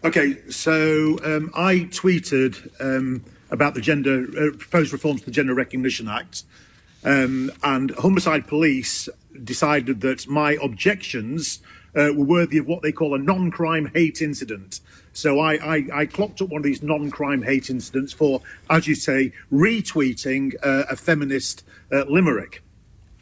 Okay, so I tweeted about the proposed reforms to the Gender Recognition Act, and Humberside Police decided that my objections were worthy of what they call a non-crime hate incident. So I clocked up one of these non-crime hate incidents for, as you say, retweeting a feminist limerick.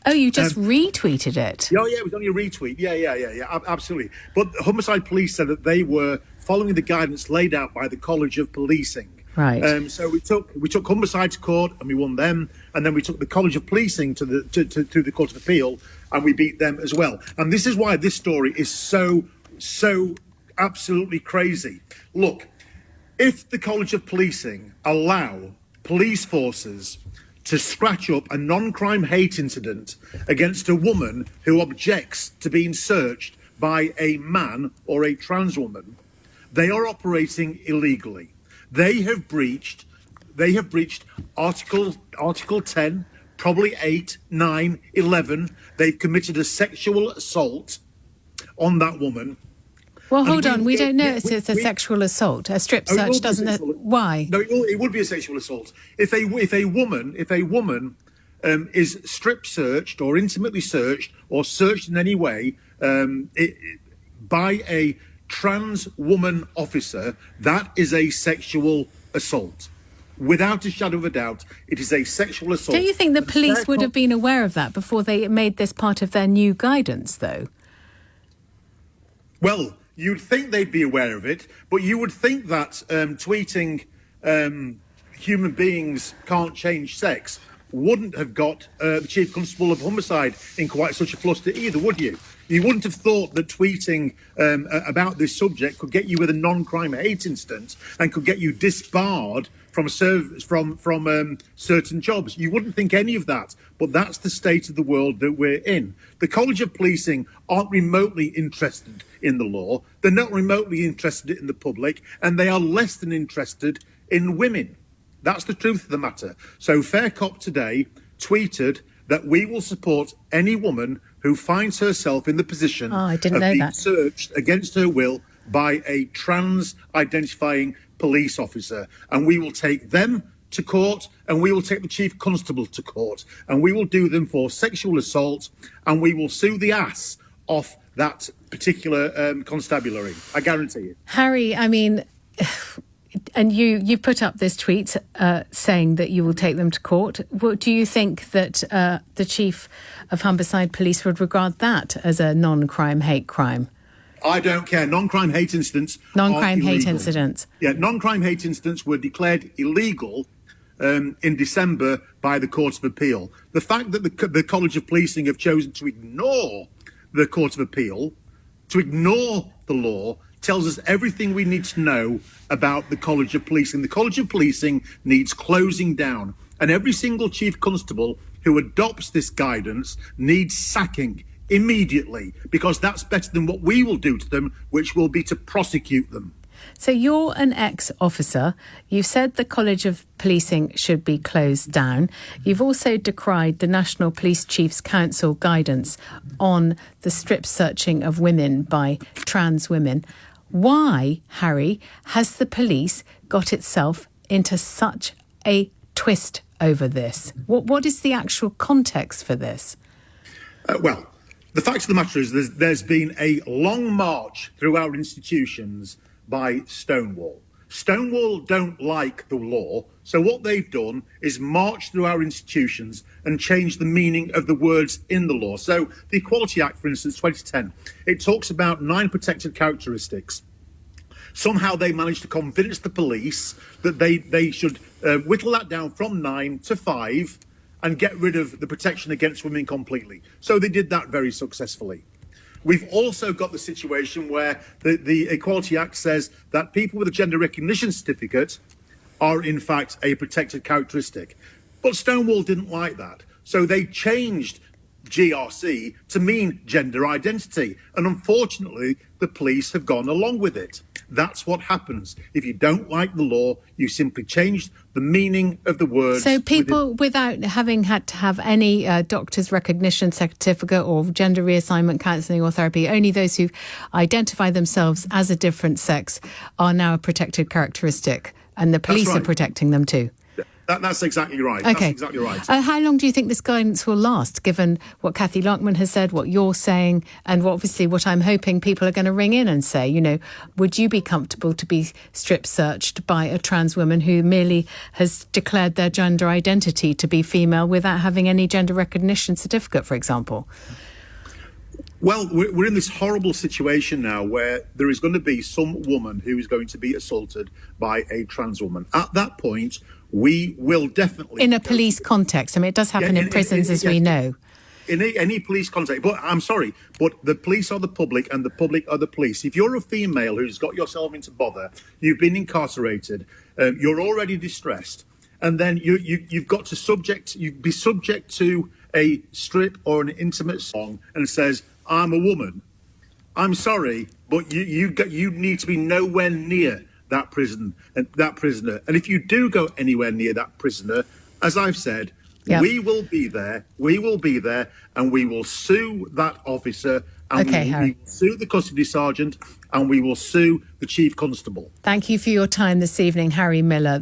Oh, you just retweeted it? Oh, yeah, it was only a retweet. Yeah, absolutely. But Humberside Police said that they were following the guidance laid out by the College of Policing. Right. So we took Humberside to court and we won them, and then we took the College of Policing to the Court of Appeal and we beat them as well. And this is why this story is so absolutely crazy. Look, if the College of Policing allow police forces to scratch up a non-crime hate incident against a woman who objects to being searched by a man or a trans woman, they are operating illegally. They have breached Article 10, probably 8, 9, 11. They've committed a sexual assault on that woman. Well, hold on. We don't know it's a sexual assault. A strip search doesn't. Why? No, it would be a sexual assault if a woman is strip searched or intimately searched or searched in any way by a trans woman officer. That is a sexual assault. Without a shadow of a doubt, it is a sexual assault. Don't you think the police would have been aware of that before they made this part of their new guidance, though? Well, you'd think they'd be aware of it, but you would think that tweeting human beings can't change sex wouldn't have got the Chief Constable of Humberside in quite such a fluster either, would you? You wouldn't have thought that tweeting about this subject could get you with a non-crime hate incident and could get you disbarred from certain jobs. You wouldn't think any of that, but that's the state of the world that we're in. The College of Policing aren't remotely interested in the law. They're not remotely interested in the public, and they are less than interested in women. That's the truth of the matter. So Fair Cop today tweeted that we will support any woman who finds herself in the position of being searched against her will by a trans-identifying police officer. And we will take them to court, and we will take the Chief Constable to court, and we will do them for sexual assault, and we will sue the ass off that particular constabulary. I guarantee you. Harry, I mean... And you put up this tweet saying that you will take them to court. What do you think that the Chief of Humberside Police would regard that as a non-crime hate crime? I don't care. Non-crime hate incidents. Non-crime hate incidents. Yeah, non-crime hate incidents were declared illegal in December by the Court of Appeal. The fact that the College of Policing have chosen to ignore the Court of Appeal, to ignore the law, tells us everything we need to know about the College of Policing. The College of Policing needs closing down, and every single Chief Constable who adopts this guidance needs sacking immediately, because that's better than what we will do to them, which will be to prosecute them. So you're an ex-officer. You've said the College of Policing should be closed down. You've also decried the National Police Chiefs Council guidance on the strip searching of women by trans women. Why, Harry, has the police got itself into such a twist over this? What is the actual context for this? Well, the fact of the matter is there's been a long march through our institutions by Stonewall. Stonewall don't like the law, so what they've done is march through our institutions and change the meaning of the words in the law. So the Equality Act, for instance, 2010, it talks about 9 protected characteristics. Somehow they managed to convince the police that they should whittle that down from 9 to 5 and get rid of the protection against women completely. So they did that very successfully. We've also got the situation where the Equality Act says that people with a gender recognition certificate are in fact a protected characteristic. But Stonewall didn't like that. So they changed GRC to mean gender identity. And unfortunately, the police have gone along with it. That's what happens. If you don't like the law, you simply change the meaning of the words. So people without having had to have any doctor's recognition certificate or gender reassignment counselling or therapy, only those who identify themselves as a different sex are now a protected characteristic, and the police are protecting them too. That's exactly right. Okay. That's exactly right. How long do you think this guidance will last, given what Kathy Lockman has said, what you're saying, and obviously what I'm hoping people are going to ring in and say, you know, would you be comfortable to be strip searched by a trans woman who merely has declared their gender identity to be female without having any gender recognition certificate, for example? Well, we're in this horrible situation now where there is going to be some woman who is going to be assaulted by a trans woman. At that point, we will definitely... In a police context. I mean, it does happen in prisons, as we know. In any police context. But I'm sorry, but the police are the public and the public are the police. If you're a female who's got yourself into bother, you've been incarcerated, you're already distressed, and then you've got to be subject to a strip or an intimate song and it says, I'm a woman. I'm sorry, but you need to be nowhere near that prison and that prisoner. And if you do go anywhere near that prisoner, as I've said, we will be there. We will be there, and we will sue that officer, and we will sue the custody sergeant, and we will sue the chief constable. Thank you for your time this evening, Harry Miller.